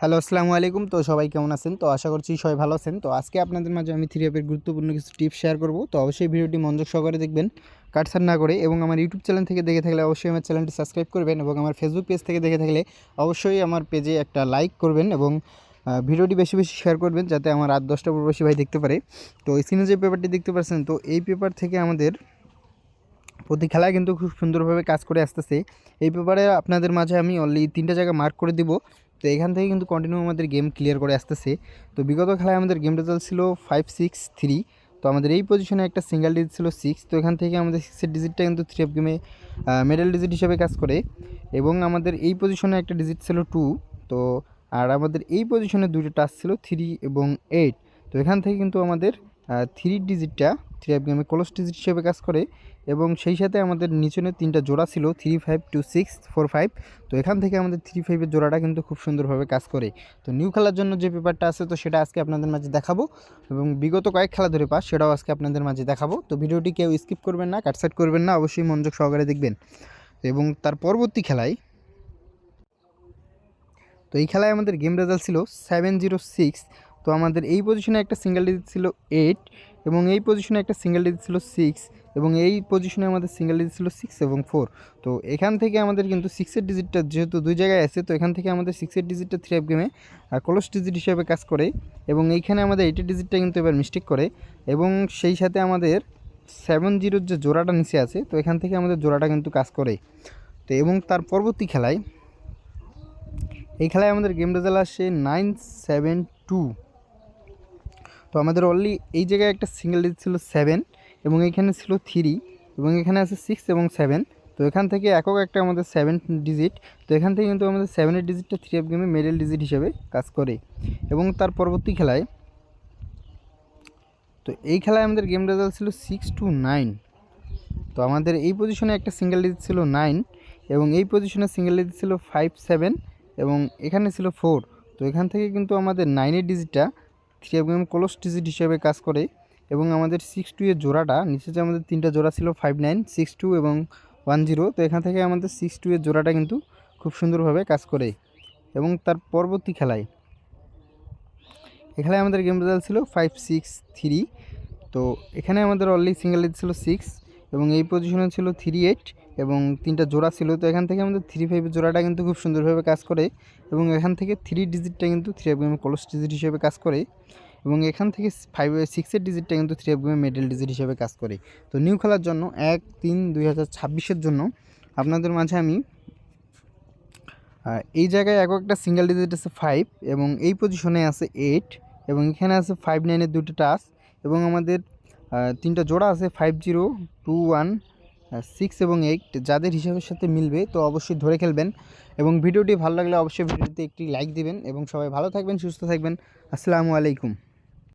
Hello, আসসালামু আলাইকুম। তো সবাই কেমন আছেন? তো আশা করছি সবাই ভালো আছেন। তো আজকে আপনাদের মাঝে আমি 3 অ্যাপের গুরুত্বপূর্ণ কিছু টিপস শেয়ার করব। তো অবশ্যই ভিডিওটি মনোযোগ সহকারে দেখবেন, কাটছাঁট না করে। এবং আমার ইউটিউব চ্যানেল থেকে দেখে থাকলে অবশ্যই আমার চ্যানেলটি সাবস্ক্রাইব করবেন, এবং আমার ফেসবুক পেজ থেকে দেখে থাকলে অবশ্যই আমার পেজে একটা লাইক করবেন, এবং ভিডিওটি বেশি বেশি শেয়ার করবেন যাতে আমার 8-10টা প্রবাসী ভাই দেখতে পারে। তো স্ক্রিনে যে পেপারটি দেখতে পাচ্ছেন, তো এই পেপার থেকে আমাদের প্রতি খেলায় কিন্তু খুব সুন্দরভাবে কাজ করে আসতেছে। এই পেপারে আপনাদের মাঝে আমি অনলি 3টা জায়গা মার্ক করে দিব। তো এখান থেকে কিন্তু কন্টিনিউ আমাদের গেম ক্লিয়ার করে আসতেছে। তো বিগত খেলায় আমাদের গেম রেজাল্ট ছিল 5-6-3। তো আমাদের এই পজিশনে একটা সিঙ্গেল ডিজিট ছিল 6। তো এখান থেকে আমাদের 6-এর ডিজিটটা কিন্তু 3 অফ গেমে মিডল ডিজিট হিসেবে কাজ করে। এবং আমাদের এই পজিশনে একটা ডিজিট ছিল 2। তো আর আমাদের এই পজিশনে দুটো টাচ ছিল 3 এবং 8। তো এখান থেকে কিন্তু আমাদের 3 ডিজিটটা 3 অফ গেমে ক্লোজ ডিজিট হিসেবে কাজ করে। এবং সেই সাথে আমাদের নিচনের 3টা জোড়া ছিল 3, 5, 2, 6, 4, 5। তো এখান থেকে আমাদের 3, 5-এর জোড়াটা কিন্তু খুব সুন্দরভাবে কাজ করে। তো নিউ খেলার জন্য যে পেপারটা আছে, তো সেটা আজকে আপনাদের মাঝে দেখাবো, এবং বিগত কয়েক খেলা ধরে পাস সেটাও আজকে আপনাদের মাঝে দেখাবো। তো ভিডিওটি কেউ স্কিপ করবেন না, কাটসাইট করবেন না, অবশ্যই মনোযোগ সহকারে দেখবেন। এবং তার পরবর্তী খেলায়, তো এই খেলায় আমাদের গেম রেজাল্ট ছিল 7-0-6। তো আমাদের এই পজিশনে একটা সিঙ্গেল ডিজিট ছিল 8, এবং এই পজিশনে একটা সিঙ্গেল ডিজিট ছিল 6, এবং এই পজিশনে আমাদের সিঙ্গেল ডিজিট ছিল 6 এবং 4। তো এখান থেকে আমাদের কিন্তু 6-এর ডিজিটটা যেহেতু দুই জায়গায় আছে, তো এখান থেকে আমাদের 6-এর ডিজিটটা 3 অফ গেমে ক্লোজ ডিজিট হিসেবে কাজ করে। এবং এইখানে আমাদের 8-এর ডিজিটটা কিন্তু এবার মিস্টেক করে। এবং সেই সাথে আমাদের 7-0-র যে জোড়াটা নিচে আছে, তো এখান থেকে আমাদের জোড়াটা কিন্তু কাজ করে। তো এবং তার পরবর্তী খেলায়, এই খেলায় আমাদের গেম রেজাল্ট আসে 9-7-2। তো আমাদের অনলি এই জায়গায় একটা সিঙ্গেল ডিজিট ছিল 7, এবং এইখানে ছিল 3, এবং এখানে আছে 6 এবং 7। তো এখান থেকে একক একটা আমাদের 7 ডিজিট। তো এখান থেকে কিন্তু আমাদের 7-এর ডিজিটটা 3 অফ গেমে মিডল ডিজিট হিসেবে কাজ করে। এবং তার পরবর্তী খেলায়, তো এই খেলায় আমাদের গেম রেজাল্ট ছিল 6-9। তো আমাদের এই পজিশনে একটা সিঙ্গেল ডিজিট ছিল 9, এবং এই পজিশনে সিঙ্গেল ডিজিট ছিল 5-7, এবং এখানে ছিল 4। তো এখান থেকে কিন্তু আমাদের 9-এর ডিজিটটা 3 অফ গেম ক্লোজ ডিজিট হিসেবে কাজ করে। এবং আমাদের 6-2-এর জোড়াটা নিচে যে আমাদের 3টা জোড়া ছিল 5-9, 6-2 এবং 1-0। তো এখান থেকে আমাদের 6-2-এর জোড়াটা কিন্তু খুব সুন্দরভাবে কাজ করে। এবং তার পরবর্তী খেলায়, এখানে আমাদের গেম রেজাল্ট ছিল 5-6-3। তো এখানে আমাদের অনলি সিঙ্গেল ডিজিট ছিল 6, এবং এই পজিশনে ছিল 3-8, এবং 3টা জোড়া ছিল। তো এখান থেকে আমাদের 3-5-এর জোড়াটা কিন্তু খুব সুন্দরভাবে কাজ করে। এবং এখান থেকে 3 ডিজিটটা কিন্তু 3 অফ গেমে ক্লোজ ডিজিট হিসেবে কাজ করে। এবং এখান থেকে 6-এর ডিজিটটা কিন্তু 3 অফ গেমে মিডল ডিজিট হিসেবে কাজ করে। তো নিউ খেলার জন্য 1-3-2026-এর জন্য আপনাদের মাঝে আমি এই জায়গায় একটা সিঙ্গেল ডিজিট আছে 5, এবং এই পজিশনে আছে 8, এবং এখানে আছে 5-9-এর দুটো টাচ। এবং আমাদের 3টা জোড়া আছে 5-0-2-1, 6 এবং 8, যাদের হিসাবের সাথে মিলবে তো অবশ্যই ধরে খেলবেন। এবং ভিডিওটি ভালো লাগলে অবশ্যই ভিডিওতে একটি লাইক দিবেন, এবং সবাই ভালো থাকবেন, সুস্থ থাকবেন। আসসালামু আলাইকুম।